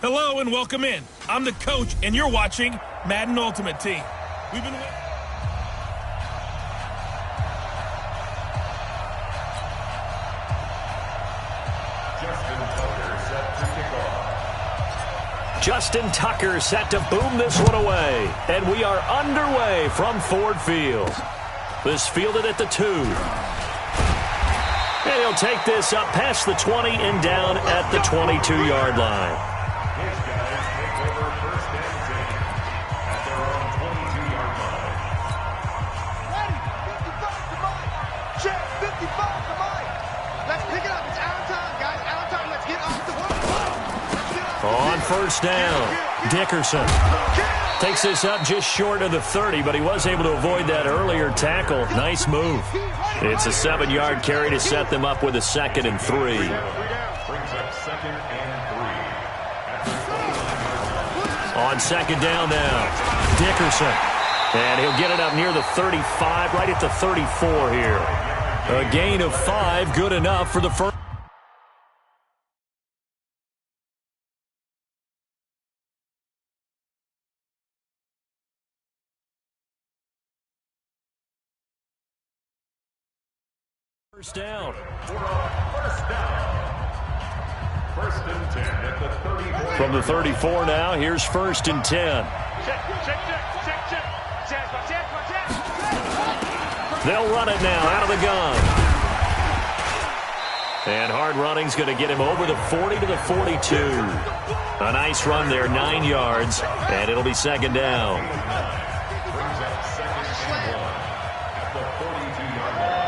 Hello and welcome in. I'm the coach, and you're watching Madden Ultimate Team. We've been Justin Tucker set to boom this one away. And we are underway from Ford Field. This fielded at the 2. And he'll take this up past the 20 and down at the 22-yard line. His guys take over first and 10 at their own 22-yard line. Ready, 55 to Mike. Check, 55 to Mike. Let's pick it up. It's our time, guys. Our time. Let's get off the field. On first down, Dickerson takes this up just short of the 30, but he was able to avoid that earlier tackle. Nice move. It's a 7-yard carry to set them up with a 2nd and 3. Brings up 2nd and 3. On 2nd down now, Dickerson. And he'll get it up near the 35, right at the 34 here. A gain of 5, good enough for the first. First down. First and 10 at the 34. From the 34 now, here's 1st and 10. They'll run it now out of the gun. And hard running's going to get him over the 40 to the 42. A nice run there, 9 yards, and it'll be 2nd down. Brings up 2nd and 1 at the 42-yard line.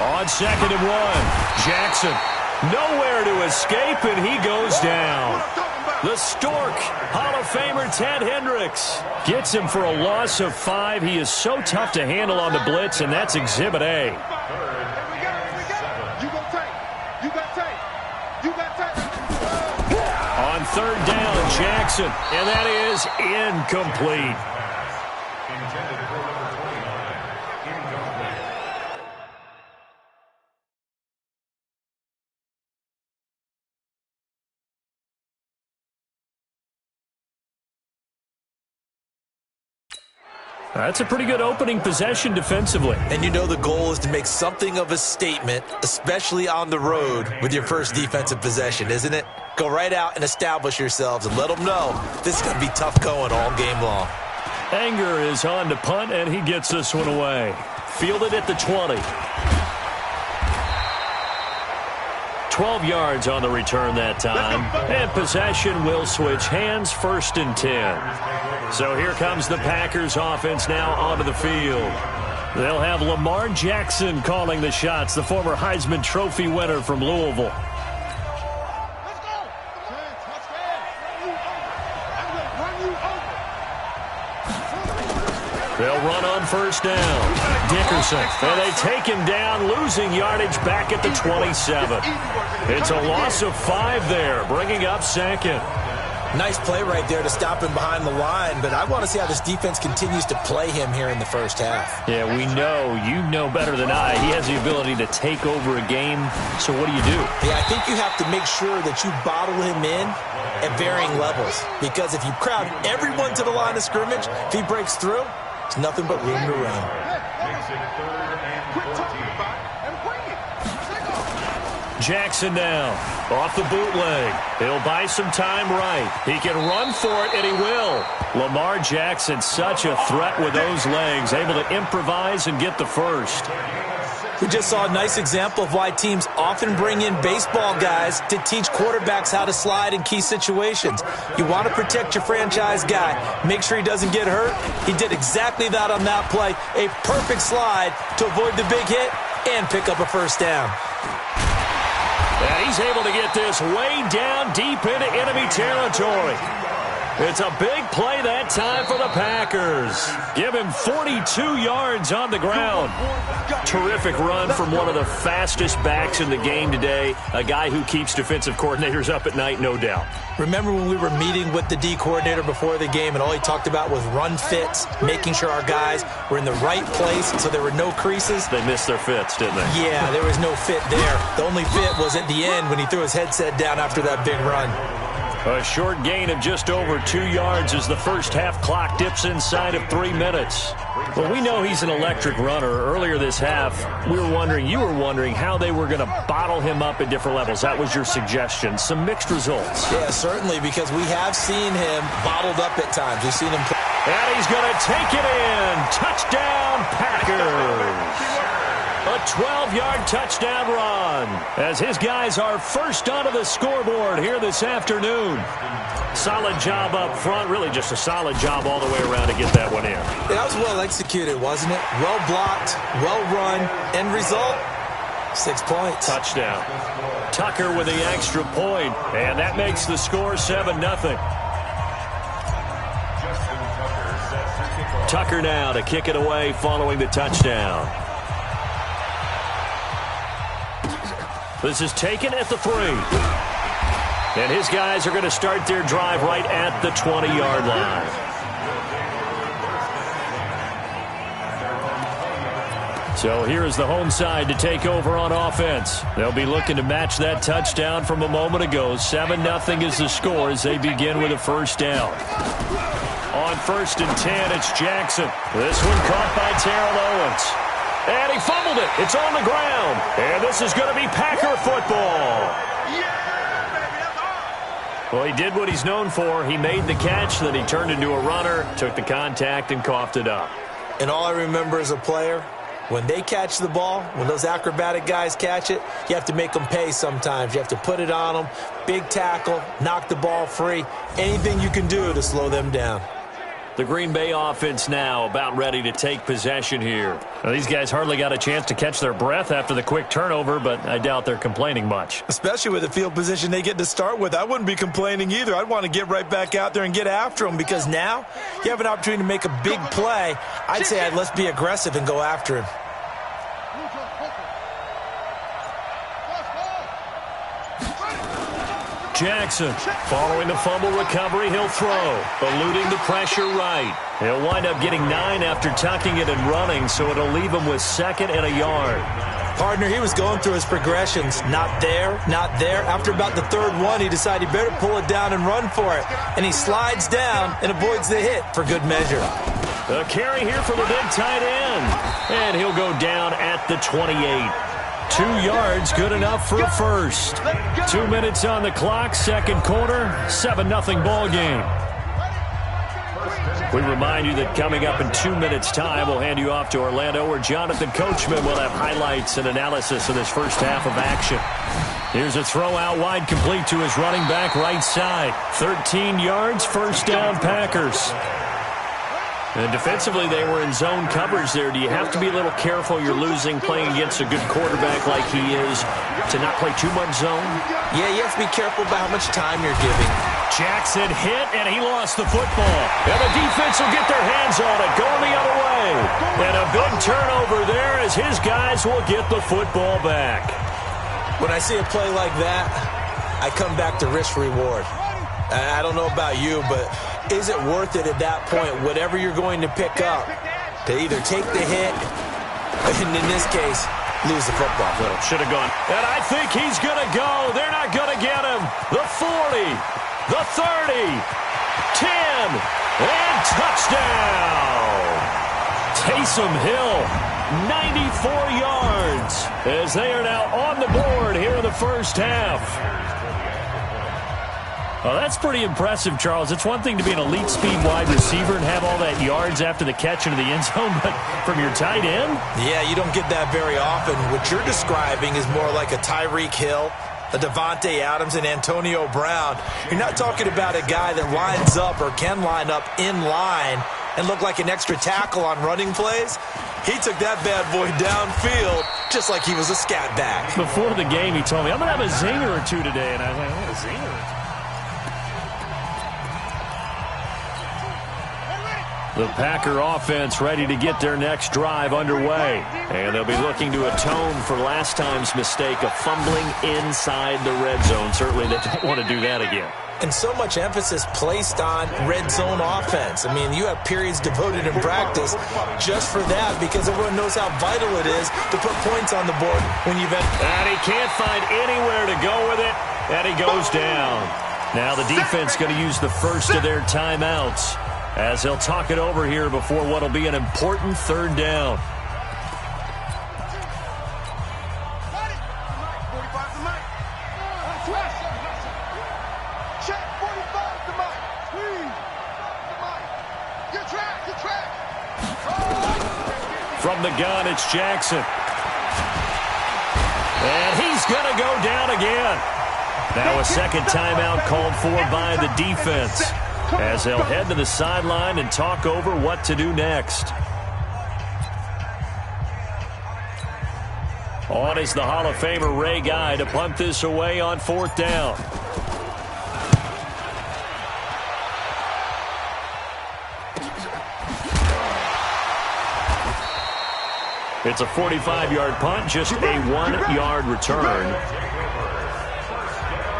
On 2nd and 1, Jackson nowhere to escape, and he goes down. The Stork, Hall of Famer Ted Hendricks, gets him for a loss of 5. He is so tough to handle on the blitz, and that's Exhibit A. On 3rd down, Jackson, and that is incomplete. Intended for number 29. Incomplete. That's a pretty good opening possession defensively. And you know the goal is to make something of a statement, especially on the road with your first defensive possession, isn't it? Go right out and establish yourselves and let them know this is going to be tough going all game long. Anger is on to punt, and he gets this one away. Fielded at the 20. 12 yards on the return that time. And possession will switch hands, 1st and 10. So here comes the Packers offense now onto the field. They'll have Lamar Jackson calling the shots, the former Heisman Trophy winner from Louisville. They'll run on first down. Dickerson, and they take him down, losing yardage back at the 27. It's a loss of 5 there, bringing up 2nd. Nice play right there to stop him behind the line, but I want to see how this defense continues to play him here in the first half. Yeah, we know, you know better than I, he has the ability to take over a game, so what do you do? Yeah, I think you have to make sure that you bottle him in at varying levels, because if you crowd everyone to the line of scrimmage, if he breaks through, it's nothing but room to run. Makes it 3rd and 14. Jackson now, off the bootleg. He'll buy some time right. He can run for it, and he will. Lamar Jackson, such a threat with those legs, able to improvise and get the first. We just saw a nice example of why teams often bring in baseball guys to teach quarterbacks how to slide in key situations. You want to protect your franchise guy. Make sure he doesn't get hurt. He did exactly that on that play. A perfect slide to avoid the big hit and pick up a first down. And he's able to get this way down deep into enemy territory. It's a big play that time for the Packers. Give him 42 yards on the ground. Terrific run from one of the fastest backs in the game today. A guy who keeps defensive coordinators up at night, no doubt. Remember when we were meeting with the D coordinator before the game and all he talked about was run fits, making sure our guys were in the right place so there were no creases? They missed their fits, didn't they? Yeah, there was no fit there. The only fit was at the end when he threw his headset down after that big run. A short gain of just over 2 yards as the first half clock dips inside of 3 minutes. Well, we know he's an electric runner. Earlier this half, you were wondering how they were going to bottle him up at different levels. That was your suggestion. Some mixed results. Yeah, certainly, because we have seen him bottled up at times. We've seen him play. And he's going to take it in. Touchdown, Packers. A 12-yard touchdown run as his guys are first onto the scoreboard here this afternoon. Solid job up front, really just a solid job all the way around to get that one in. That was well executed, wasn't it? Well blocked, well run. End result, 6 points. Touchdown. Tucker with the extra point, and that makes the score 7-0. Tucker now to kick it away following the touchdown. This is taken at the 3. And his guys are going to start their drive right at the 20-yard line. So here is the home side to take over on offense. They'll be looking to match that touchdown from a moment ago. 7-0 is the score as they begin with a first down. On 1st and 10, it's Jackson. This one caught by Terrell Owens. And he fumbled it. It's on the ground. And this is going to be Packer football. Well, he did what he's known for. He made the catch, then he turned into a runner, took the contact, and coughed it up. And all I remember as a player, when they catch the ball, when those acrobatic guys catch it, you have to make them pay sometimes. You have to put it on them, big tackle, knock the ball free, anything you can do to slow them down. The Green Bay offense now about ready to take possession here. Now, these guys hardly got a chance to catch their breath after the quick turnover, but I doubt they're complaining much. Especially with the field position they get to start with. I wouldn't be complaining either. I'd want to get right back out there and get after them because now you have an opportunity to make a big play. I'd say let's be aggressive and go after him. Jackson, following the fumble recovery, he'll throw, eluding the pressure right. He'll wind up getting 9 after tucking it and running, so it'll leave him with 2nd and a yard. Partner, he was going through his progressions. Not there, not there. After about the 3rd one, he decided he better pull it down and run for it. And he slides down and avoids the hit for good measure. A carry here for the big tight end. And he'll go down at the 28. 2 yards, good enough for a first. 2 minutes on the clock, 2nd quarter, 7-0 ball game. We remind you that coming up in 2 minutes' time, we'll hand you off to Orlando, where Jonathan Coachman will have highlights and analysis of this first half of action. Here's a throw out wide, complete to his running back right side. 13 yards, first down Packers. And defensively, they were in zone coverage there. Do you have to be a little careful you're losing playing against a good quarterback like he is to not play too much zone? Yeah, you have to be careful about how much time you're giving. Jackson hit, and he lost the football. And the defense will get their hands on it, going the other way. And a big turnover there as his guys will get the football back. When I see a play like that, I come back to risk-reward. I don't know about you, but is it worth it at that point, whatever you're going to pick up, to either take the hit, and in this case, lose the football? Well, should have gone. And I think he's going to go. They're not going to get him. The 40, the 30, 10, and touchdown. Taysom Hill, 94 yards, as they are now on the board here in the first half. Well, that's pretty impressive, Charles. It's one thing to be an elite speed wide receiver and have all that yards after the catch into the end zone, but from your tight end? Yeah, you don't get that very often. What you're describing is more like a Tyreek Hill, a Devontae Adams, and Antonio Brown. You're not talking about a guy that lines up or can line up in line and look like an extra tackle on running plays. He took that bad boy downfield just like he was a scat back. Before the game, he told me, I'm going to have a zinger or two today, and I was like, oh, a zinger? The Packer offense ready to get their next drive underway. And they'll be looking to atone for last time's mistake of fumbling inside the red zone. Certainly they don't want to do that again. And so much emphasis placed on red zone offense. I mean, you have periods devoted in practice just for that because everyone knows how vital it is to put points on the board when you've had... And he can't find anywhere to go with it, and he goes down. Now the defense going to use the first of their timeouts as they'll talk it over here before what will be an important third down. From the gun, it's Jackson. And he's going to go down again. Now a second timeout called for by the defense as they'll head to the sideline and talk over what to do next. On is the Hall of Famer Ray Guy to punt this away on fourth down. It's a 45-yard punt, just a 1-yard return.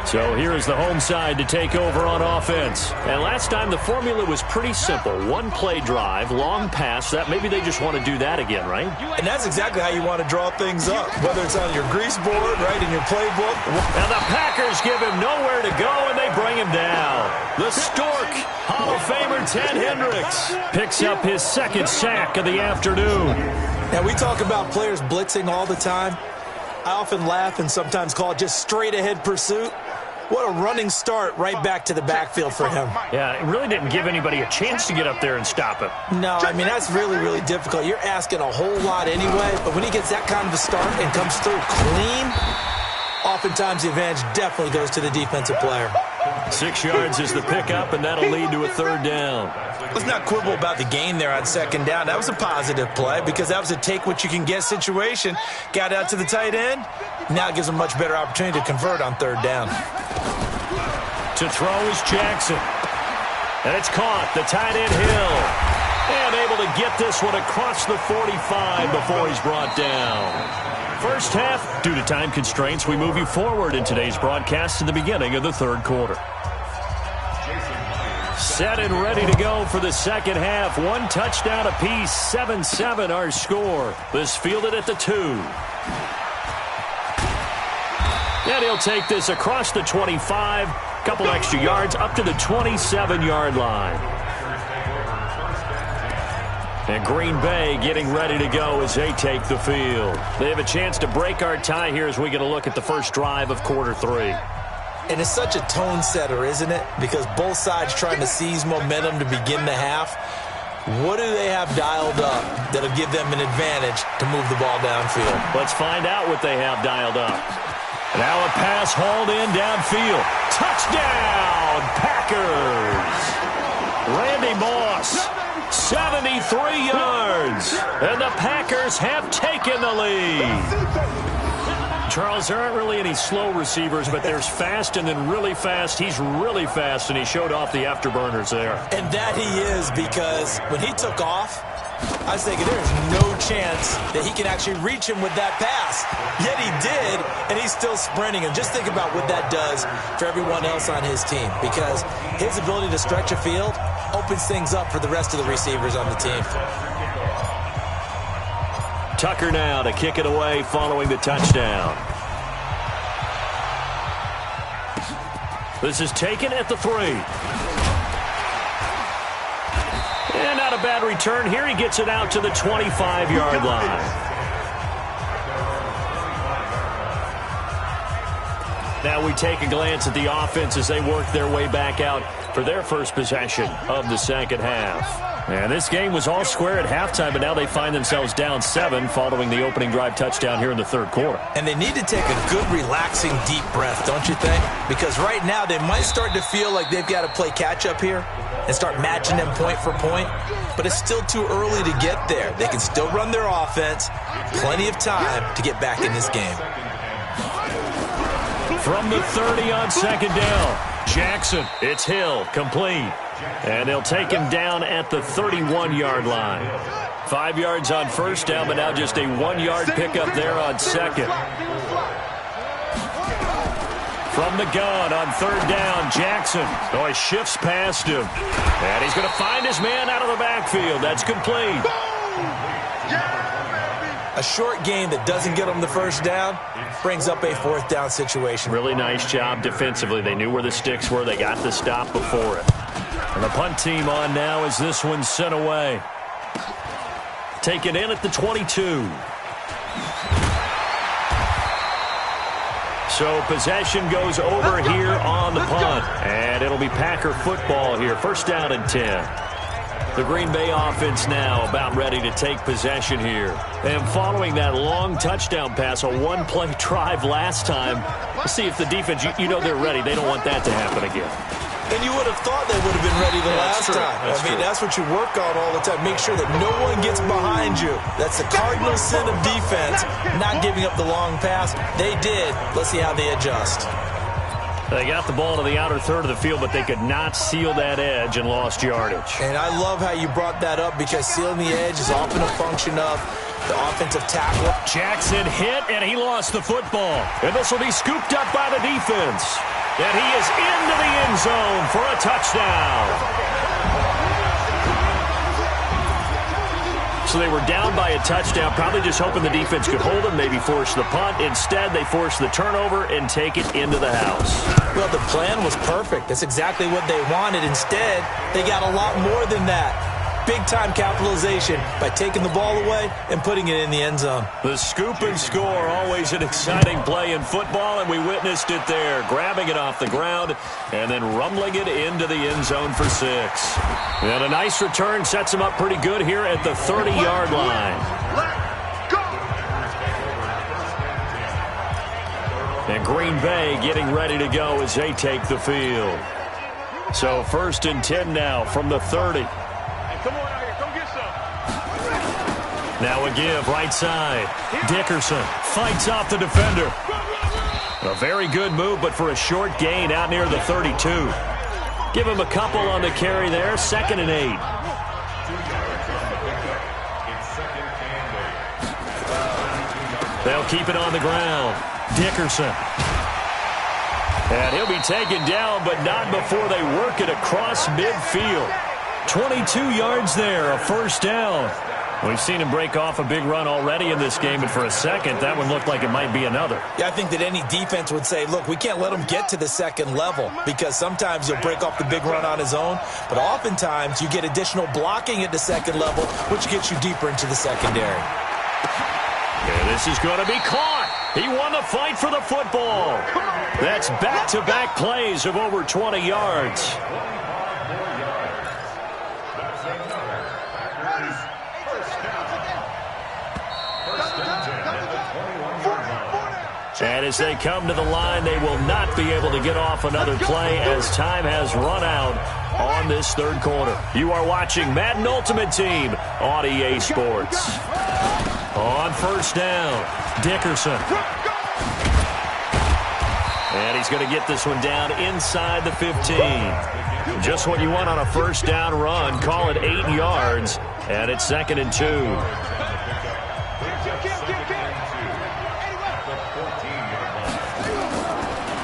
So here is the home side to take over on offense. And last time the formula was pretty simple. One play drive, long pass. That maybe they just want to do that again, right? And that's exactly how you want to draw things up, whether it's on your grease board, right, in your playbook. And the Packers give him nowhere to go, and they bring him down. The Stork, Hall of Famer Ted Hendricks, picks up his second sack of the afternoon. Now, we talk about players blitzing all the time. I often laugh and sometimes call it just straight-ahead pursuit. What a running start right back to the backfield for him. Yeah, it really didn't give anybody a chance to get up there and stop him. No, I mean, that's really, really difficult. You're asking a whole lot anyway, but when he gets that kind of a start and comes through clean, oftentimes the advantage definitely goes to the defensive player. 6 yards is the pickup, and that'll lead to a third down. Let's not quibble about the gain there on second down. That was a positive play because that was a take-what-you-can-get situation. Got out to the tight end. Now it gives him a much better opportunity to convert on third down. To throw is Jackson. And it's caught. The tight end Hill. And able to get this one across the 45 before he's brought down. First half, due to time constraints, we move you forward in today's broadcast to the beginning of the third quarter. Set and ready to go for the second half. One touchdown apiece, 7-7 our score. This fielded at the 2. And he'll take this across the 25, couple extra yards up to the 27-yard line. And Green Bay getting ready to go as they take the field. They have a chance to break our tie here as we get a look at the first drive of quarter 3. And it's such a tone setter, isn't it? Because both sides trying to seize momentum to begin the half. What do they have dialed up that'll give them an advantage to move the ball downfield? Let's find out what they have dialed up. Now a pass hauled in downfield. Touchdown, Packers! Randy Moss, 73 yards. And the Packers have taken the lead. Charles, there aren't really any slow receivers, but there's fast and then really fast. He's really fast, and he showed off the afterburners there. And that he is, because when he took off, I was thinking there's no chance that he can actually reach him with that pass. Yet he did, and he's still sprinting. And just think about what that does for everyone else on his team, because his ability to stretch a field opens things up for the rest of the receivers on the team. Tucker now to kick it away following the touchdown. This is taken at the 3. And not a bad return here. He gets it out to the 25-yard line. Now we take a glance at the offense as they work their way back out for their first possession of the second half. And this game was all square at halftime, but now they find themselves down 7 following the opening drive touchdown here in the third quarter. And they need to take a good, relaxing, deep breath, don't you think? Because right now they might start to feel like they've got to play catch-up here and start matching them point for point. But it's still too early to get there. They can still run their offense. Plenty of time to get back in this game. From the 30 on second down, Jackson, it's Hill, complete. And they'll take him down at the 31-yard line. 5 yards on first down, but now just a 1-yard pickup there on second. From the gun on third down, Jackson. Oh, he shifts past him. And he's going to find his man out of the backfield. That's complete. A short gain that doesn't get them the first down brings up a fourth down situation. Really nice job defensively. They knew where the sticks were. They got the stop before it. And the punt team on now as this one's sent away. Taken in at the 22. So possession goes over here on the punt. And it'll be Packer football here. First down and 10. The Green Bay offense now about ready to take possession here. And following that long touchdown pass, a one-play drive last time, let's see if the defense, you know they're ready. They don't want that to happen again. And you would have thought they would have been ready the last time. That's what you work on all the time. Make sure that no one gets behind you. That's the cardinal sin of defense, not giving up the long pass. They did. Let's see how they adjust. They got the ball to the outer third of the field, but they could not seal that edge and lost yardage. And I love how you brought that up because sealing the edge is often a function of the offensive tackle. Jackson hit, and he lost the football. And this will be scooped up by the defense. And he is into the end zone for a touchdown. So they were down by a touchdown, probably just hoping the defense could hold them, maybe force the punt. Instead, they forced the turnover and take it into the house. Well, the plan was perfect. That's exactly what they wanted. Instead, they got a lot more than that. Big-time capitalization by taking the ball away and putting it in the end zone. The scoop and score, always an exciting play in football, and we witnessed it there. Grabbing it off the ground and then rumbling it into the end zone for 6. And a nice return sets them up pretty good here at the 30-yard line. And Green Bay getting ready to go as they take the field. So first and 10 now from the 30. Come on out here. Come get some. Now a give right side. Dickerson fights off the defender. A very good move, but for a short gain out near the 32. Give him a couple on the carry there. 2nd and 8. They'll keep it on the ground. Dickerson. And he'll be taken down, but not before they work it across midfield. 22 yards there, a first down. We've seen him break off a big run already in this game, and for a second, that one looked like it might be another. Yeah, I think that any defense would say, look, we can't let him get to the second level because sometimes he'll break off the big run on his own, but oftentimes you get additional blocking at the second level, which gets you deeper into the secondary. And this is going to be caught. He won the fight for the football. That's back-to-back plays of over 20 yards. And as they come to the line, they will not be able to get off another play as time has run out on this third quarter. You are watching Madden Ultimate Team on EA Sports. On first down, Dickerson. And he's going to get this one down inside the 15. Just what you want on a first down run. Call it 8 yards, and it's 2nd and 2.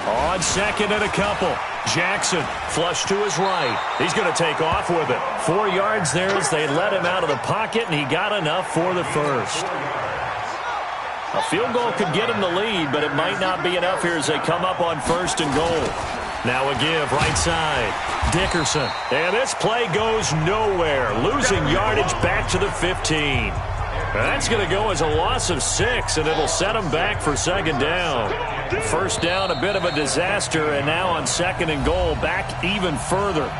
On 2nd and a couple. Jackson flush to his right. He's going to take off with it. 4 yards there as they let him out of the pocket, and he got enough for the first. A field goal could get him the lead, but it might not be enough here as they come up on 1st and goal. Now a give right side. Dickerson. And this play goes nowhere. Losing yardage back to the 15. That's going to go as a loss of 6, and it'll set them back for 2nd down. First down, a bit of a disaster, and now on 2nd and goal, back even further.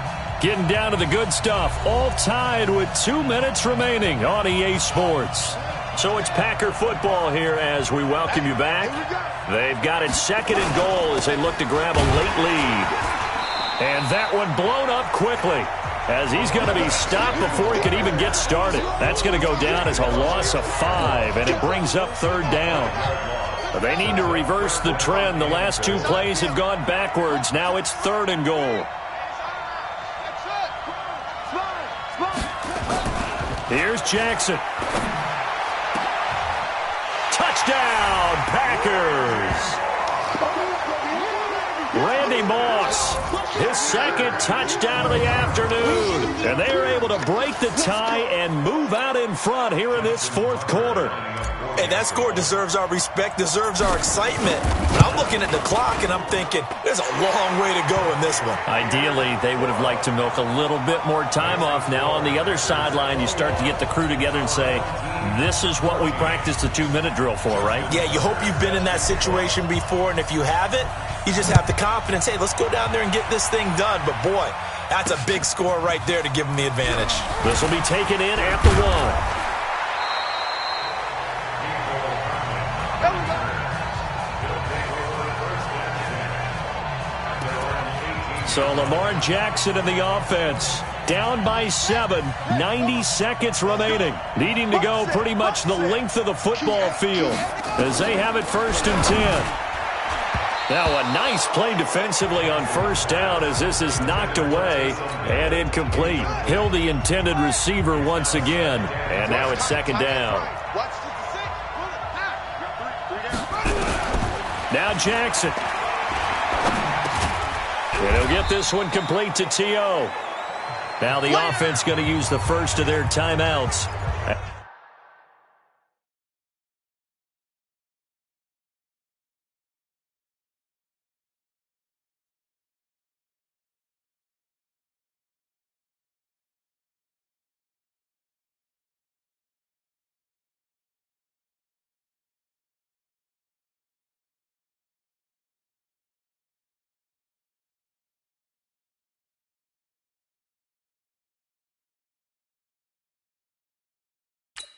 Getting down to the good stuff, all tied with 2 minutes remaining on EA Sports. So it's Packer football here as we welcome you back. They've got it 2nd and goal as they look to grab a late lead. And that one blown up quickly, as he's going to be stopped before he can even get started. That's going to go down as a loss of 5, and it brings up 3rd down. They need to reverse the trend. The last two plays have gone backwards. Now it's 3rd and goal. Here's Jackson. Touchdown, Packers. Randy Moss, his 2nd touchdown of the afternoon. And they are able to break the tie and move out in front here in this 4th quarter. Hey, that score deserves our respect, deserves our excitement. But I'm looking at the clock, and I'm thinking, there's a long way to go in this one. Ideally, they would have liked to milk a little bit more time off. Now on the other sideline, you start to get the crew together and say, this is what we practiced the 2-minute drill for, right? Yeah, you hope you've been in that situation before, and if you haven't, you just have the confidence, hey, let's go down there and get this thing done. But, boy, that's a big score right there to give them the advantage. This will be taken in at the 1. So Lamar Jackson in the offense, down by 7, 90 seconds remaining, needing to go pretty much the length of the football field as they have it 1st and 10. Now a nice play defensively on 1st down as this is knocked away and incomplete. Hill, the intended receiver once again, and now it's 2nd down. Now Jackson. And he'll get this one complete to T.O. Now the offense going to use the first of their timeouts.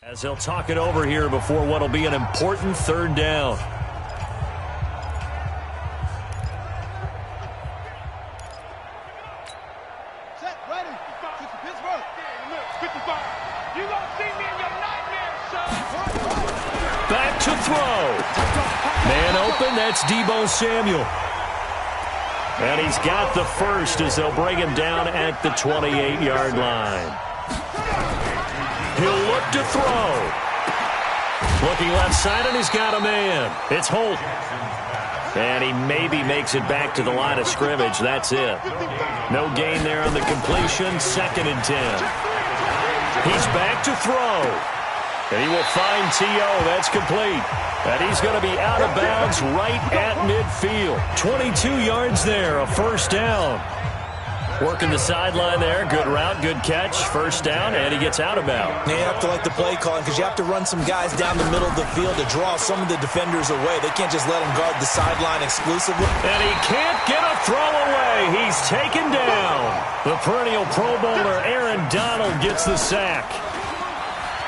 As they'll talk it over here before what will be an important 3rd down. Set, ready. Pittsburgh. 55. You gonna see me in your nightmares, son. Back to throw. Man open, that's Deebo Samuel. And he's got the first as they'll bring him down at the 28-yard line. He'll look to throw. Looking left side, and he's got a man. It's Holt. And he maybe makes it back to the line of scrimmage. That's it. No gain there on the completion. 2nd and 10. He's back to throw. And he will find T.O. That's complete. And he's going to be out of bounds right at midfield. 22 yards there, a 1st down. Working the sideline there. Good route, good catch. 1st down, and he gets out of bounds. You have to like the play calling because you have to run some guys down the middle of the field to draw some of the defenders away. They can't just let them guard the sideline exclusively. And he can't get a throw away. He's taken down. The perennial Pro Bowler Aaron Donald gets the sack.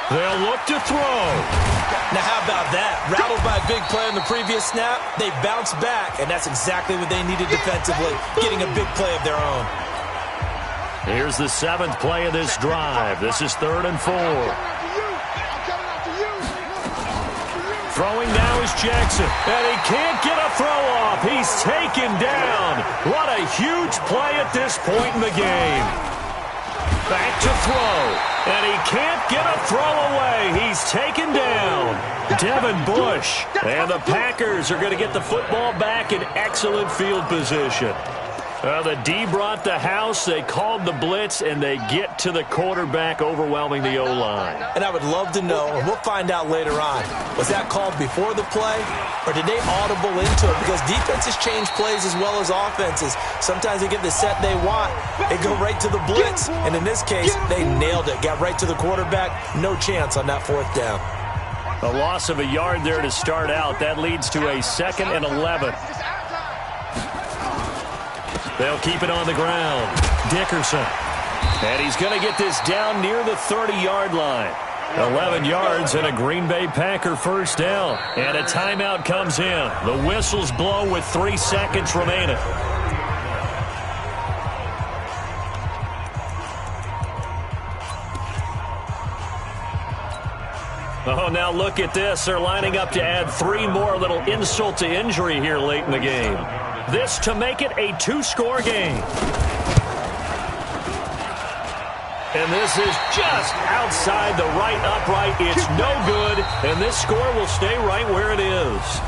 They'll look to throw. Now how about that? Rattled by a big play on the previous snap, they bounce back, and that's exactly what they needed defensively, getting a big play of their own. Here's the 7th play of this drive. This is 3rd and 4. Throwing now is Jackson, and he can't get a throw off. He's taken down. What a huge play at this point in the game. Back to throw, and he can't get a throw away. He's taken down. Devin Bush, and the Packers are going to get the football back in excellent field position. The D brought the house, they called the blitz, and they get to the quarterback, overwhelming the O-line. And I would love to know, and we'll find out later on, was that called before the play, or did they audible into it? Because defenses change plays as well as offenses. Sometimes they get the set they want, they go right to the blitz, and in this case, they nailed it. Got right to the quarterback, no chance on that 4th down. A loss of a yard there to start out. That leads to a 2nd and 11. They'll keep it on the ground. Dickerson. And he's going to get this down near the 30-yard line. 11 yards and a Green Bay Packer 1st down. And a timeout comes in. The whistles blow with 3 seconds remaining. Oh, now look at this. They're lining up to add 3 more, little insult to injury here late in the game. This to make it a 2-score game. And this is just outside the right upright. It's no good, and this score will stay right where it is.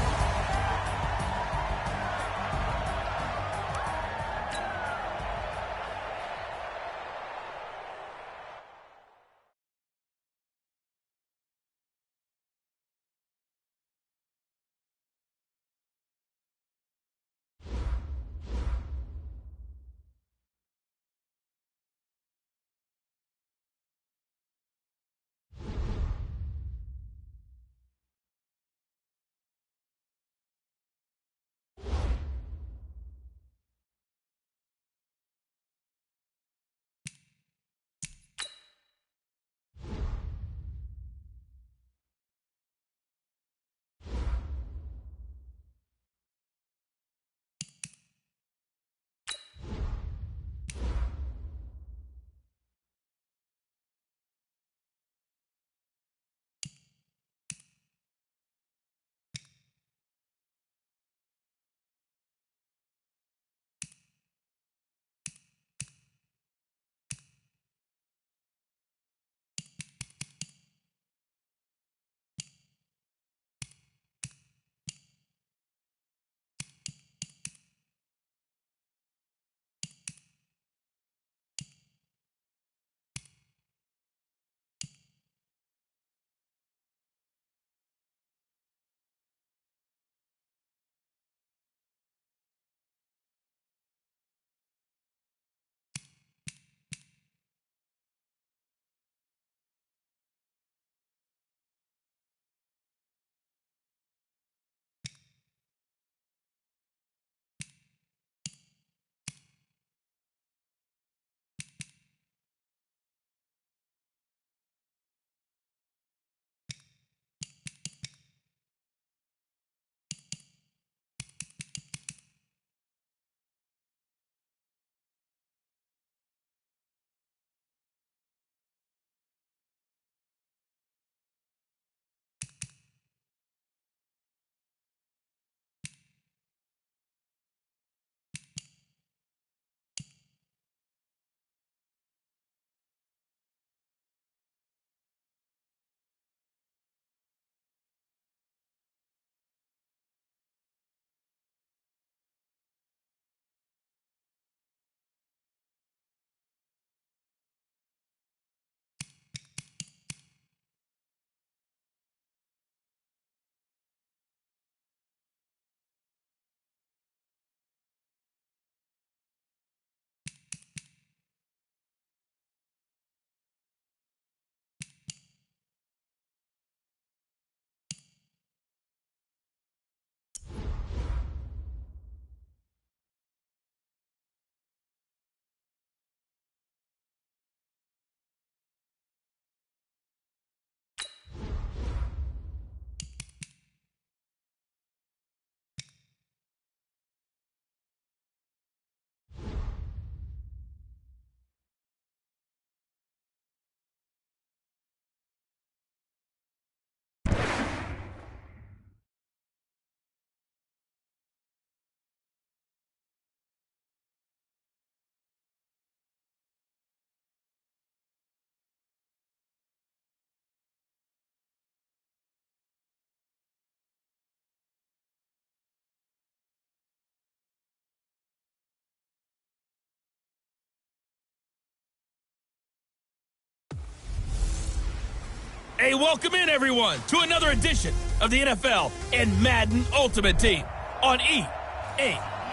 Hey, welcome in, everyone, to another edition of the NFL and Madden Ultimate Team on EA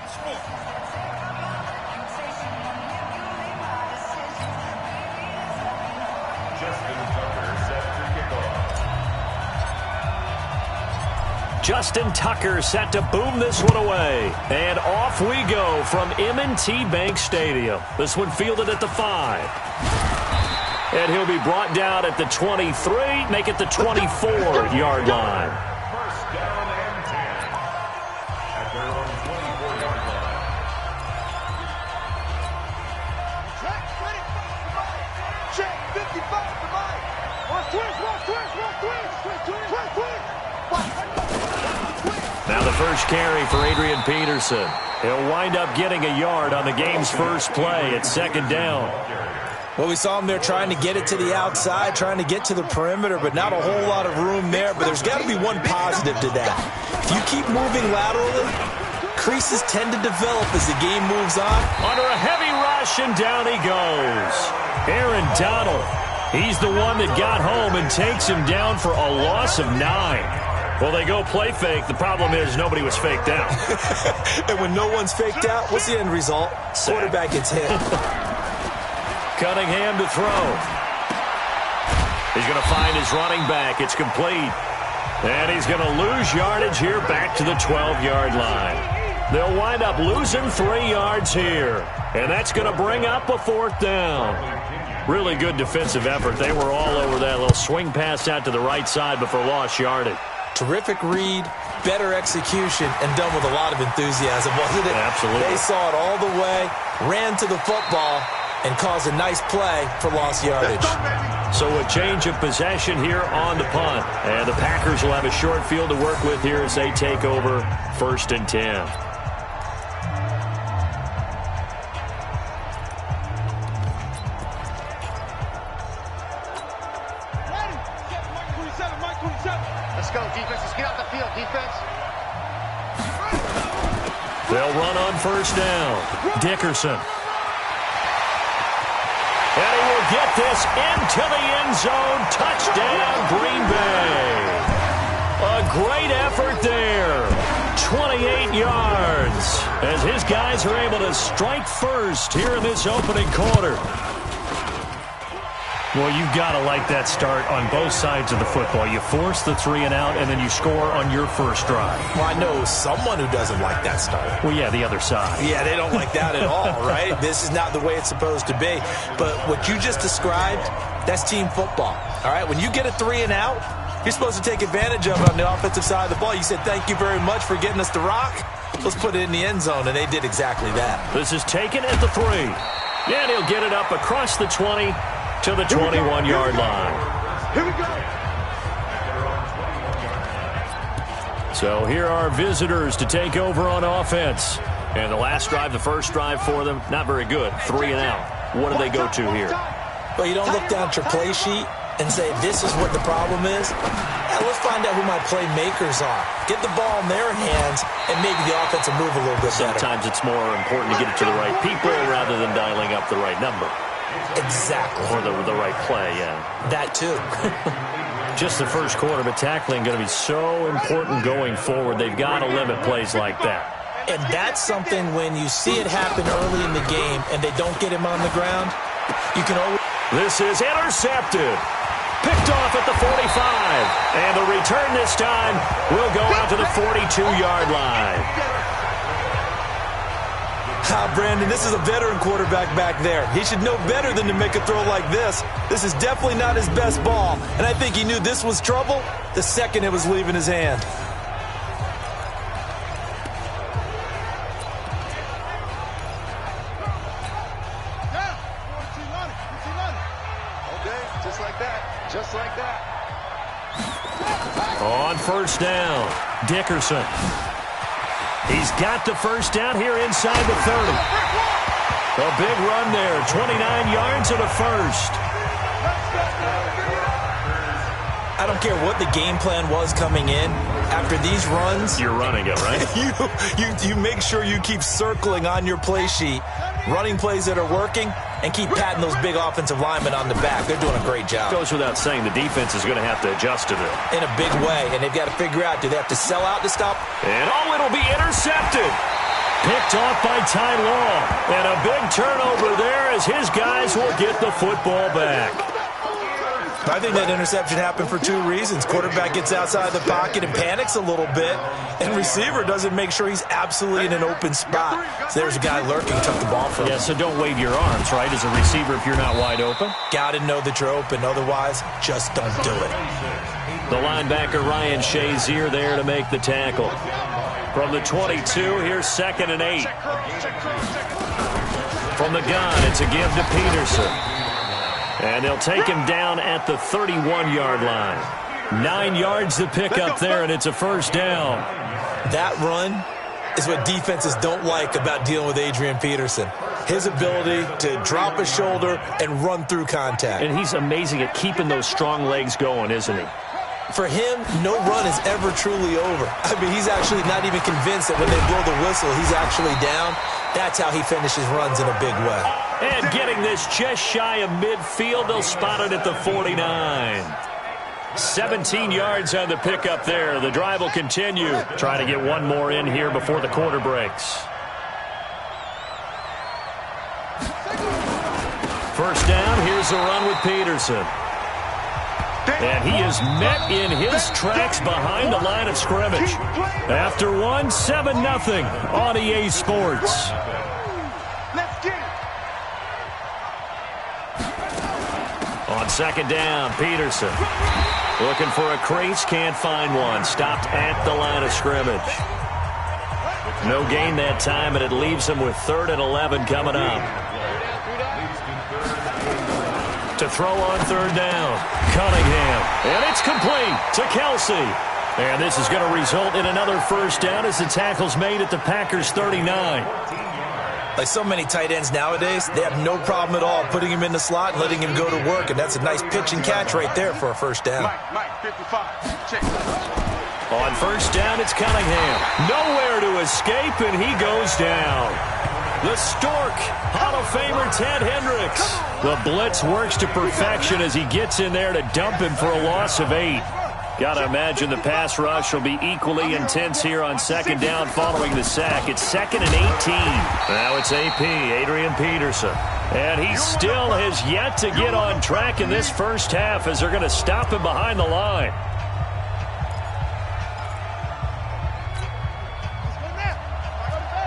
Sports. Justin Tucker set to boom this one away. And off we go from M&T Bank Stadium. This one fielded at the 5. And he'll be brought down at the 23, make it the 24-yard line. First down and 10 at their own 24-yard line. Check, 55 to Mike. Watch twist. first carry for Adrian Peterson. He'll wind up getting a yard on the game's first play at second down. Well, we saw him there trying to get it to the outside, trying to get to the perimeter, but not a whole lot of room there. But there's got to be one positive to that. If you keep moving laterally, creases tend to develop as the game moves on. Under a heavy rush, and down he goes. Aaron Donald, he's the one that got home and takes him down for a loss of 9. Well, they go play fake. The problem is nobody was faked out. And when no one's faked out, what's the end result? Quarterback gets hit. Cunningham to throw. He's going to find his running back. It's complete. And he's going to lose yardage here back to the 12-yard line. They'll wind up losing 3 yards here. And that's going to bring up a 4th down. Really good defensive effort. They were all over that little swing pass out to the right side before lost yardage. Terrific read, better execution, and done with a lot of enthusiasm, wasn't it? Absolutely. They saw it all the way, ran to the football, and caused a nice play for lost yardage. So a change of possession here on the punt. And the Packers will have a short field to work with here as they take over 1st and 10. Let's go, defense. Let's get out the field, defense. They'll run on 1st down. Dickerson. And he will get this into the end zone. Touchdown, Green Bay. A great effort there. 28 yards as his guys are able to strike first here in this opening quarter. Well, you've got to like that start on both sides of the football. You force the 3 and out, and then you score on your first drive. Well, I know someone who doesn't like that start. Well, yeah, the other side. Yeah, they don't like that at all, right? This is not the way it's supposed to be. But what you just described, that's team football, all right? When you get a 3 and out, you're supposed to take advantage of it on the offensive side of the ball. You said, thank you very much for getting us the rock. Let's put it in the end zone, and they did exactly that. This is taken at the 3. And he'll get it up across the 20 to the 21-yard line. Here we go. So here are visitors to take over on offense. And the last drive, the first drive for them, not very good. 3 and out. What do they go to here? Well, you don't look down at your play sheet and say, this is what the problem is. Yeah, let's find out who my playmakers are. Get the ball in their hands and maybe the offense will move a little bit better. Sometimes it's more important to get it to the right people rather than dialing up the right number. Exactly. Or the right play, yeah. That too. Just the first quarter, but tackling going to be so important going forward. They've got to limit plays like that. And that's something when you see it happen early in the game and they don't get him on the ground, you can always... This is intercepted. Picked off at the 45. And the return this time will go out to the 42-yard line. Brandon, this is a veteran quarterback back there. He should know better than to make a throw like this. This is definitely not his best ball. And I think he knew this was trouble the second it was leaving his hand. Okay, just like that. Just like that. On 1st down, Dickerson. He's got the first down here inside the 30. A big run there, 29 yards and a first. I don't care what the game plan was coming in. After these runs... You're running it, right? you make sure you keep circling on your play sheet, running plays that are working, and keep patting those big offensive linemen on the back. They're doing a great job. Goes without saying the defense is going to have to adjust to this. In a big way, and they've got to figure out, do they have to sell out to stop? And it'll be intercepted. Picked off by Ty Law. And a big turnover there as his guys will get the football back. I think that interception happened for 2 reasons. Quarterback gets outside the pocket and panics a little bit, and receiver doesn't make sure he's absolutely in an open spot. So there's a guy lurking, took the ball from him. Yeah, so don't wave your arms, right, as a receiver if you're not wide open. Got to know that you're open. Otherwise, just don't do it. The linebacker, Ryan Shazier, there to make the tackle. From the 22, here's 2nd and 8. From the gun, it's a give to Peterson. And they'll take him down at the 31-yard line. 9 yards to pick up there, and it's a first down. That run is what defenses don't like about dealing with Adrian Peterson. His ability to drop a shoulder and run through contact. And he's amazing at keeping those strong legs going, isn't he? For him, no run is ever truly over. I mean, he's actually not even convinced that when they blow the whistle, he's actually down. That's how he finishes runs in a big way. And getting this just shy of midfield, they'll spot it at the 49. 17 yards on the pickup there. The drive will continue. Trying to get one more in here before the quarter breaks. First down, here's the run with Peterson. And he is met in his tracks behind the line of scrimmage. After one, 7-0 on EA Sports. Let's get it. On second down, Peterson. Looking for a crease, can't find one. Stopped at the line of scrimmage. No gain that time, and it leaves him with 3rd and 11 coming up. To throw on third down, Cunningham. And it's complete to Kelsey. And this is going to result in another first down as the tackle's made at the Packers' 39. Like so many tight ends nowadays, they have no problem at all putting him in the slot and letting him go to work. And that's a nice pitch and catch right there for a first down. Mike, 55. Check. On first down, it's Cunningham. Nowhere to escape, and he goes down. The Stork, Hall of Famer Ted Hendricks. The blitz works to perfection as he gets in there to dump him for a loss of 8. Got to imagine the pass rush will be equally intense here on second down following the sack. It's 2nd and 18. Now it's AP, Adrian Peterson. And he still has yet to get on track in this first half as they're going to stop him behind the line.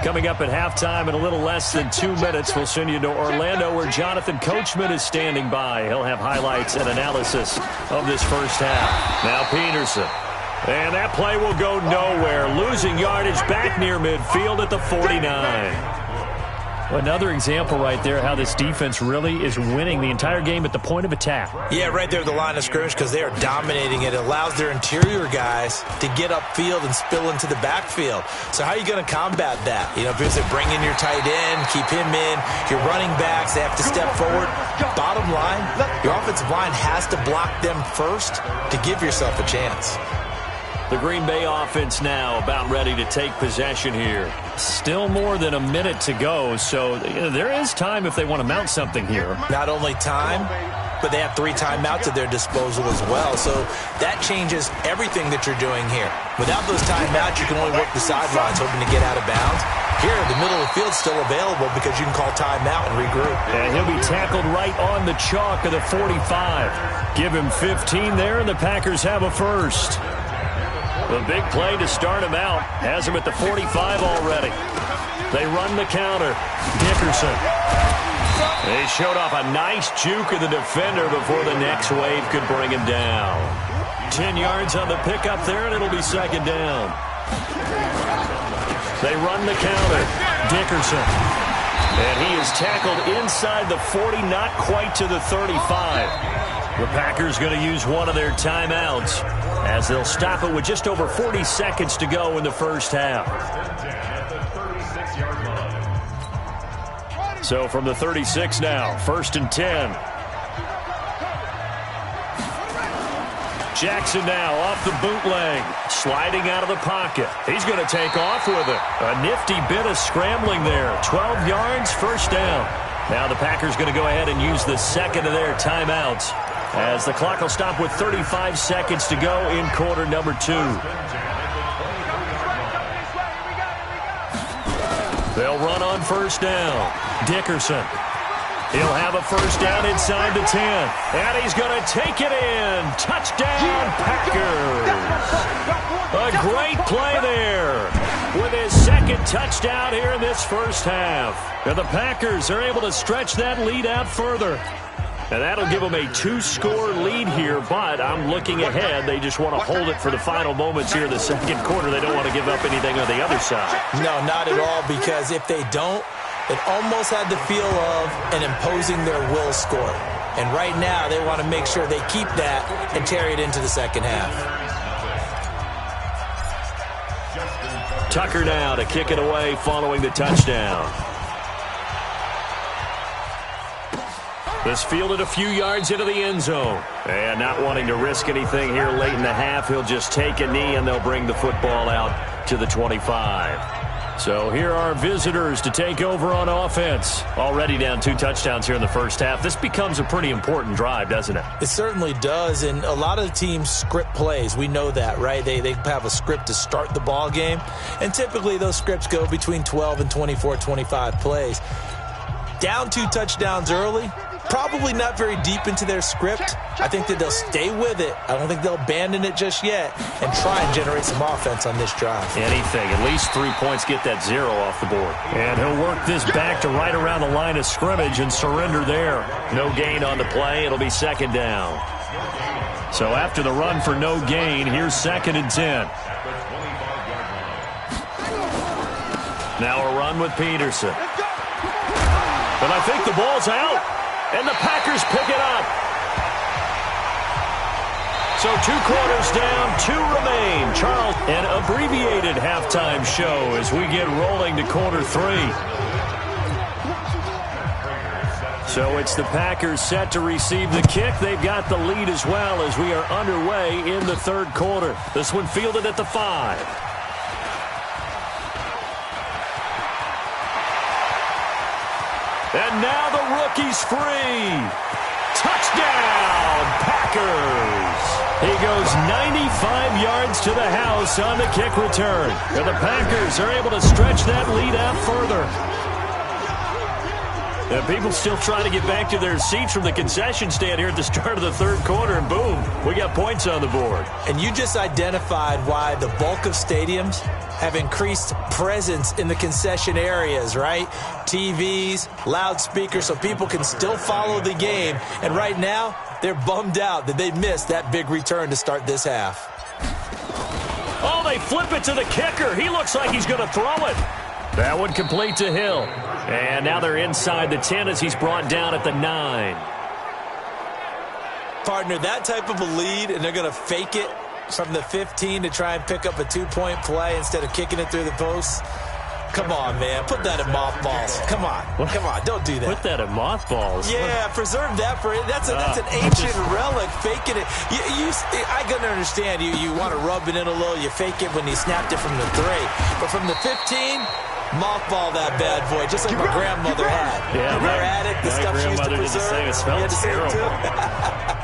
Coming up at halftime in a little less than 2 minutes, we'll send you to Orlando where Jonathan Coachman is standing by. He'll have highlights and analysis of this first half. Now Peterson. And that play will go nowhere. Losing yardage back near midfield at the 49. Another example right there how this defense really is winning the entire game at the point of attack. Yeah, right there at the line of scrimmage because they are dominating it. It allows their interior guys to get upfield and spill into the backfield. So how are you going to combat that? You know, if they bring in your tight end, keep him in, your running backs, they have to step forward. Bottom line, your offensive line has to block them first to give yourself a chance. The Green Bay offense now about ready to take possession here. Still more than a minute to go, so there is time if they want to mount something here. Not only time, but they have 3 timeouts at their disposal as well, so that changes everything that you're doing here. Without those timeouts, you can only work the sidelines hoping to get out of bounds. Here, the middle of the field's still available because you can call timeout and regroup. And he'll be tackled right on the chalk of the 45. Give him 15 there, and the Packers have a first. The big play to start him out. Has him at the 45 already. They run the counter. Dickerson. They showed off a nice juke of the defender before the next wave could bring him down. 10 yards on the pickup there, and it'll be second down. They run the counter. Dickerson. And he is tackled inside the 40, not quite to the 35. The Packers going to use one of their timeouts as they'll stop it with just over 40 seconds to go in the first half. So from the 36 now, 1st and 10. Jackson now off the bootleg, sliding out of the pocket. He's going to take off with it. A nifty bit of scrambling there. 12 yards, first down. Now the Packers going to go ahead and use the second of their timeouts as the clock will stop with 35 seconds to go in quarter number 2. They'll run on first down. Dickerson. He'll have a first down inside the 10. And he's going to take it in. Touchdown, Packers. A great play there with his second touchdown here in this first half. And the Packers are able to stretch that lead out further. And that'll give them a 2-score lead here, but I'm looking ahead. They just want to hold it for the final moments here in the second quarter. They don't want to give up anything on the other side. No, not at all, because if they don't, it almost had the feel of an imposing their will score. And right now, they want to make sure they keep that and carry it into the second half. Tucker now to kick it away following the touchdown. This fielded a few yards into the end zone. And not wanting to risk anything here late in the half, he'll just take a knee and they'll bring the football out to the 25. So here are visitors to take over on offense. Already down 2 touchdowns here in the first half. This becomes a pretty important drive, doesn't it? It certainly does, and a lot of teams script plays. We know that, right? They have a script to start the ball game, and typically those scripts go between 12 and 24, 25 plays. Down 2 touchdowns early, probably not very deep into their script. I think that they'll stay with it. I don't think they'll abandon it just yet and try and generate some offense on this drive. Anything. At least 3 points, get that 0 off the board. And he'll work this back to right around the line of scrimmage and surrender there. No gain on the play. It'll be second down. So after the run for no gain, here's 2nd and 10. Now a run with Peterson. But I think the ball's out. And the Packers pick it up. So 2 quarters down, 2 remain. Charles, an abbreviated halftime show as we get rolling to quarter 3. So it's the Packers set to receive the kick. They've got the lead as well as we are underway in the 3rd quarter. This one fielded at the 5. And now the rookie's free. Touchdown, Packers. He goes 95 yards to the house on the kick return. And the Packers are able to stretch that lead out further. And people still trying to get back to their seats from the concession stand here at the start of the 3rd quarter, and boom, we got points on the board. And you just identified why the bulk of stadiums have increased presence in the concession areas, right? TVs, loudspeakers, so people can still follow the game. And right now, they're bummed out that they missed that big return to start this half. Oh, they flip it to the kicker. He looks like he's going to throw it. That one complete to Hill. And now they're inside the 10 as he's brought down at the 9. Partner, that type of a lead, and they're going to fake it from the 15 to try and pick up a 2-point play instead of kicking it through the posts. Come on, man. Put that in mothballs. Come on. Come on. Don't do that. Put that in mothballs? Yeah, preserve that for it. That's an ancient relic, faking it. I can understand. You want to rub it in a little. You fake it when you snapped it from the 3. But from the 15, mothball that bad boy, just like my grandmother had. Yeah, her attic, the stuff she used to preserve. It smells terrible.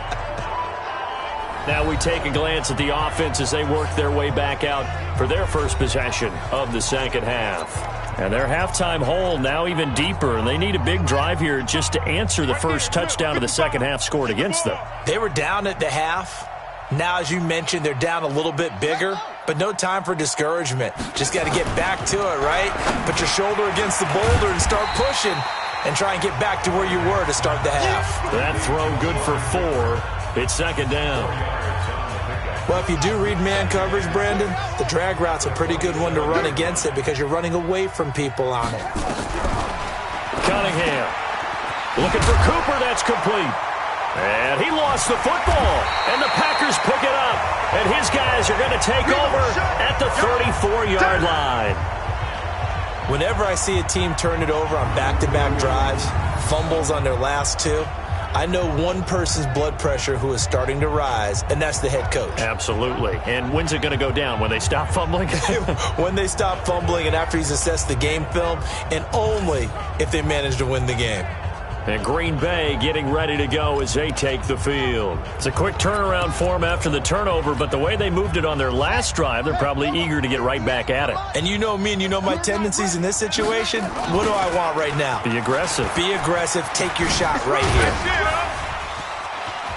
Now we take a glance at the offense as they work their way back out for their first possession of the 2nd half. And their halftime hole now even deeper, and they need a big drive here just to answer the first touchdown of the 2nd half scored against them. They were down at the half. Now, as you mentioned, they're down a little bit bigger, but no time for discouragement. Just got to get back to it, right? Put your shoulder against the boulder and start pushing and try and get back to where you were to start the half. That throw good for 4. It's 2nd down. Well, if you do read man coverage, Brandon, the drag route's a pretty good one to run against it because you're running away from people on it. Cunningham looking for Cooper. That's complete. And he lost the football. And the Packers pick it up. And his guys are going to take over at the 34-yard line. Whenever I see a team turn it over on back-to-back drives, fumbles on their last 2, I know one person's blood pressure who is starting to rise, and that's the head coach. Absolutely. And when's it going to go down? When they stop fumbling? When they stop fumbling and after he's assessed the game film, and only if they manage to win the game. And Green Bay getting ready to go as they take the field. It's a quick turnaround for them after the turnover, but the way they moved it on their last drive, they're probably eager to get right back at it. And you know me and you know my tendencies in this situation. What do I want right now? Be aggressive. Be aggressive. Take your shot right here.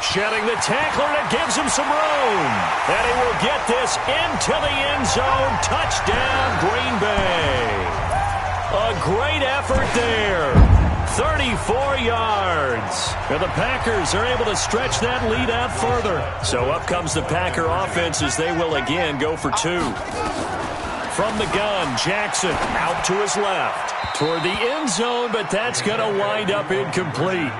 Shedding the tackler, and it gives him some room. And he will get this into the end zone. Touchdown, Green Bay. A great effort there. 34 yards. And the Packers are able to stretch that lead out further. So up comes the Packer offense as they will again go for 2. From the gun, Jackson out to his left. Toward the end zone, but that's going to wind up incomplete.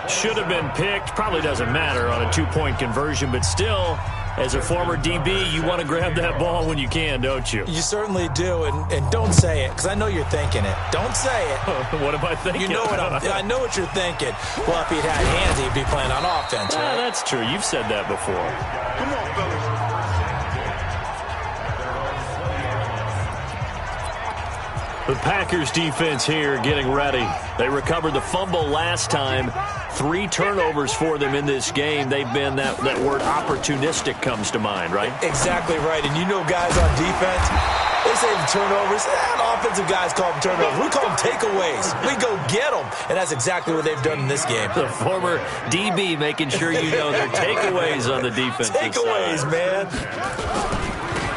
Should have been picked. Probably doesn't matter on a 2-point conversion, but still, as a former DB, you want to grab that ball when you can, don't you? You certainly do, and don't say it, because I know you're thinking it. Don't say it. What am I thinking? You know I know what you're thinking. Well, if he'd had hands, he'd be playing on offense, right? That's true. You've said that before. Come on, fellas. The Packers defense here getting ready. They recovered the fumble last time. 3 turnovers for them in this game. They've been, that word opportunistic comes to mind, right? Exactly right. And you know guys on defense, they say the turnovers. Offensive guys call them turnovers. We call them takeaways. We go get them. And that's exactly what they've done in this game. The former DB making sure you know their takeaways on the defensive takeaways, side. man.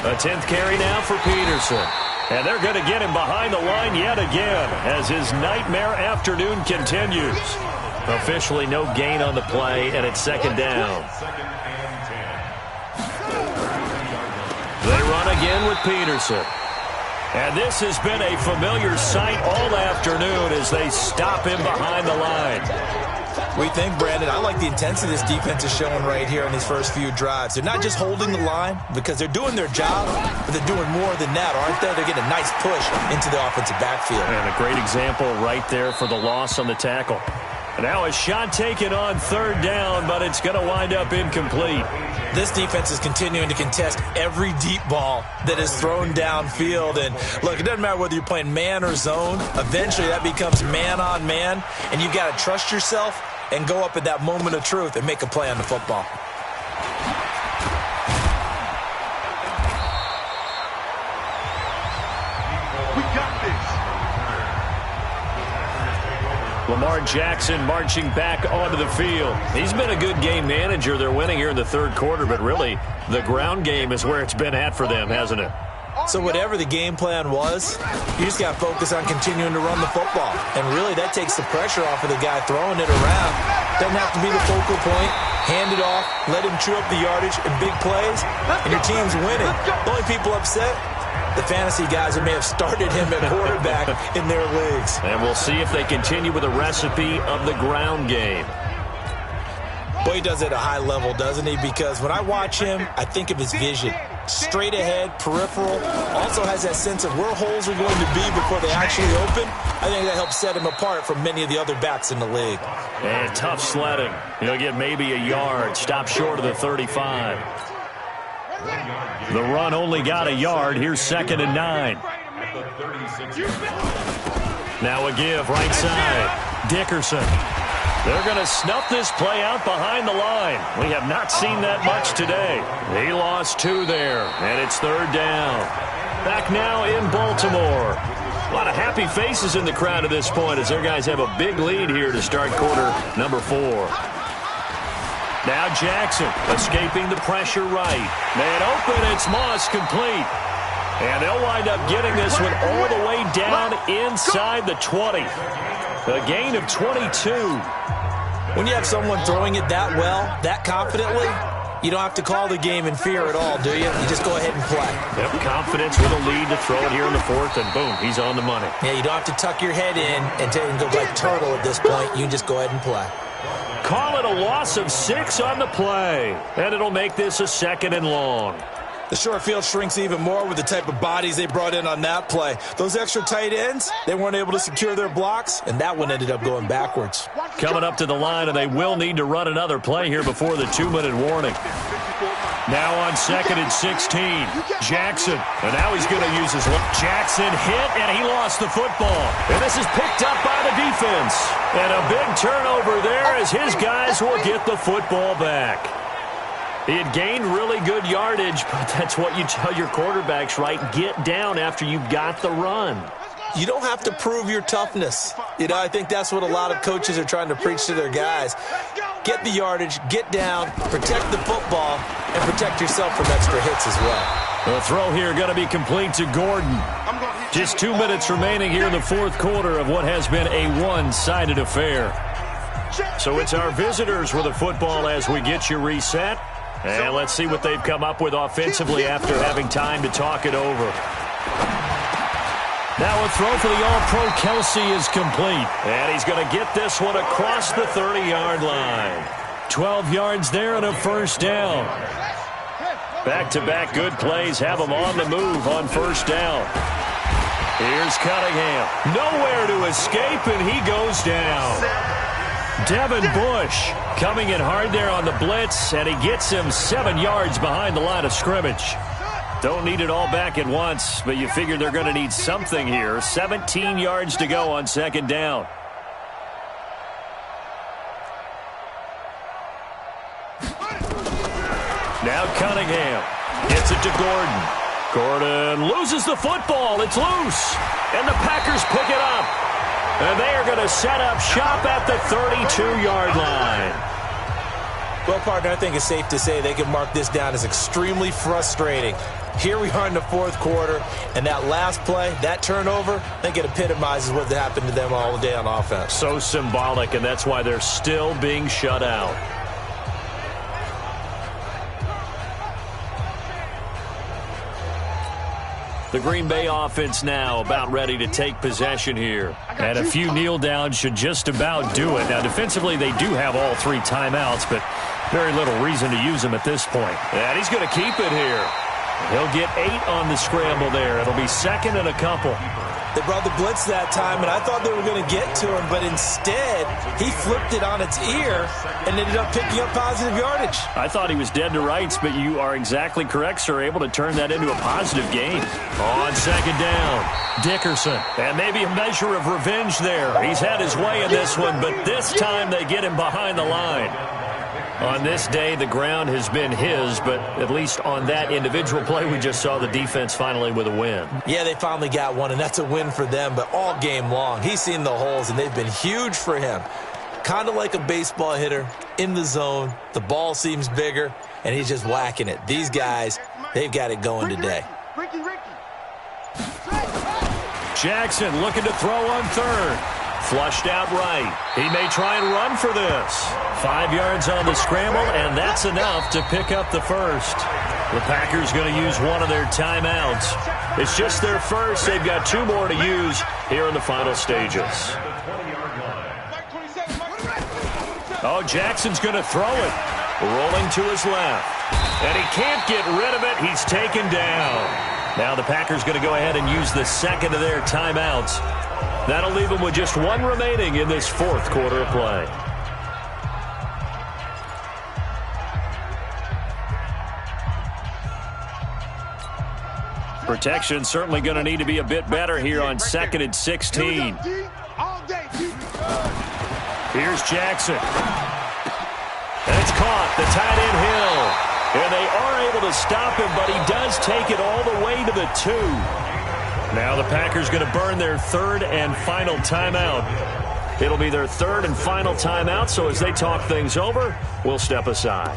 A 10th carry now for Peterson. And they're going to get him behind the line yet again as his nightmare afternoon continues. Officially no gain on the play, and it's second down. They run again with Peterson. And this has been a familiar sight all afternoon as they stop him behind the line. We think, Brandon, I like the intensity this defense is showing right here in these first few drives. They're not just holding the line because they're doing their job, but they're doing more than that, aren't they? They're getting a nice push into the offensive backfield. And a great example right there for the loss on the tackle. And now a shot taken on third down, but it's going to wind up incomplete. This defense is continuing to contest every deep ball that is thrown downfield. And look, it doesn't matter whether you're playing man or zone. Eventually that becomes man on man, and you've got to trust yourself and go up at that moment of truth and make a play on the football. We got this. Lamar Jackson marching back onto the field. He's been a good game manager. They're winning here in the third quarter, but really the ground game is where it's been at for them, hasn't it? So whatever the game plan was, you just got to focus on continuing to run the football. And really, that takes the pressure off of the guy throwing it around. Doesn't have to be the focal point. Hand it off, let him chew up the yardage in big plays, and your team's winning. The only people upset, the fantasy guys who may have started him at quarterback in their leagues. And we'll see if they continue with a recipe of the ground game. Boy, he does it at a high level, doesn't he? Because when I watch him, I think of his vision. Straight ahead, peripheral, also has that sense of where holes are going to be before they actually open. I think that helps set him apart from many of the other backs in the league. And tough sledding. He'll get maybe a yard, stop short of the 35. The run only got a yard. Here's 2nd and 9. Now a give right side. Dickerson. They're going to snuff this play out behind the line. We have not seen that much today. He lost 2 there, and it's third down. Back now in Baltimore. A lot of happy faces in the crowd at this point as their guys have a big lead here to start quarter number 4. Now Jackson escaping the pressure right. Man open, it's Moss complete. And they'll wind up getting this one all the way down inside the 20. A gain of 22. When you have someone throwing it that well, that confidently, you don't have to call the game in fear at all, do you? You just go ahead and play. Yep, confidence with a lead to throw it here in the 4th, and boom, he's on the money. Yeah, you don't have to tuck your head in and go like turtle at this point. You just go ahead and play. Call it a loss of 6 on the play, and it'll make this a 2nd and long. The short field shrinks even more with the type of bodies they brought in on that play. Those extra tight ends, they weren't able to secure their blocks, and that one ended up going backwards. Coming up to the line, and they will need to run another play here before the 2-minute warning. Now on 2nd and 16, Jackson. And now he's going to use his left. Jackson hit, and he lost the football. And this is picked up by the defense. And a big turnover there as his guys will get the football back. He had gained really good yardage, but that's what you tell your quarterbacks, right? Get down after you've got the run. You don't have to prove your toughness. You know, I think that's what a lot of coaches are trying to preach to their guys. Get the yardage, get down, protect the football, and protect yourself from extra hits as well. The throw here going to be complete to Gordon. Just 2 minutes remaining here in the 4th quarter of what has been a one-sided affair. So it's our visitors with the football as we get you reset. And let's see what they've come up with offensively after having time to talk it over. Now a throw for the All-Pro Kelsey is complete. And he's going to get this one across the 30-yard line. 12 yards there and a first down. Back-to-back good plays have them on the move on first down. Here's Cunningham. Nowhere to escape, and he goes down. Devin Bush coming in hard there on the blitz, and he gets him 7 yards behind the line of scrimmage. Don't need it all back at once, but you figure they're going to need something here. 17 yards to go on second down. Now Cunningham gets it to Gordon. Gordon loses the football. It's loose. And the Packers pick it up. And they are going to set up shop at the 32-yard line. Well, partner, I think it's safe to say they can mark this down as extremely frustrating. Here we are in the fourth quarter, and that last play, that turnover, I think it epitomizes what happened to them all day on offense. So symbolic, and that's why they're still being shut out. The Green Bay offense now about ready to take possession here. And a few kneel downs should just about do it. Now, defensively, they do have all 3 timeouts, but very little reason to use them at this point. And he's going to keep it here. He'll get 8 on the scramble there. It'll be second and a couple. They brought the blitz that time, and I thought they were going to get to him, but instead, he flipped it on its ear and ended up picking up positive yardage. I thought he was dead to rights, but you are exactly correct, sir, able to turn that into a positive gain. On second down, Dickerson. And maybe a measure of revenge there. He's had his way in this one, but this time they get him behind the line. On this day, the ground has been his, but at least on that individual play, we just saw the defense finally with a win. Yeah, they finally got one, and that's a win for them, but all game long, he's seen the holes, and they've been huge for him. Kind of like a baseball hitter in the zone. The ball seems bigger, and he's just whacking it. These guys, they've got it going today. Jackson looking to throw on third. Flushed out right. He may try and run for this. 5 yards on the scramble, and that's enough to pick up the first. The Packers going to use one of their timeouts. It's just their first. They've got 2 more to use here in the final stages. Oh, Jackson's going to throw it. Rolling to his left. And he can't get rid of it. He's taken down. Now the Packers going to go ahead and use the second of their timeouts. That'll leave them with just 1 remaining in this fourth quarter of play. Protection certainly going to need to be a bit better here on 2nd and 16. Here's Jackson. And it's caught. The tight end Hill. And they are able to stop him, but he does take it all the way to the 2. Now the Packers going to burn their 3rd and final timeout. It'll be their 3rd and final timeout, so as they talk things over, we'll step aside.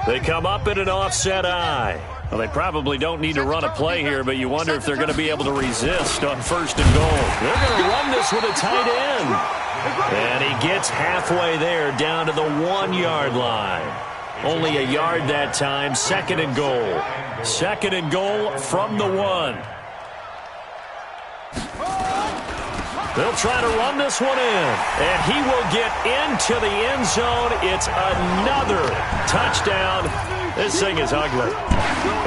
They come up in an offset eye. Well, they probably don't need to run a play here, but you wonder if they're going to be able to resist on 1st and goal. They're going to run this with a tight end. And he gets halfway there down to the 1-yard line. Only a yard that time. 2nd and goal. 2nd and goal from the 1. They'll try to run this one in. And he will get into the end zone. It's another touchdown. This thing is ugly.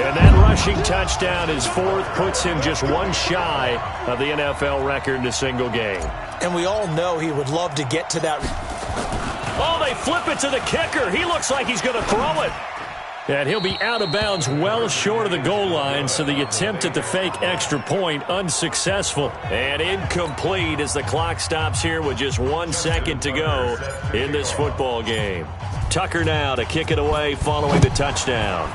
And that rushing touchdown is 4th, puts him just 1 shy of the NFL record in a single game. And we all know he would love to get to that. Oh, they flip it to the kicker. He looks like he's going to throw it. And he'll be out of bounds well short of the goal line, so the attempt at the fake extra point unsuccessful. And incomplete as the clock stops here with just 1 second to go in this football game. Tucker now to kick it away following the touchdown.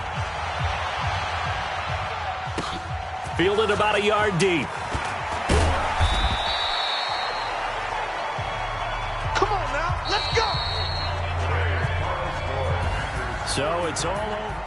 Fielded about a yard deep. Come on now, let's go! So it's all over.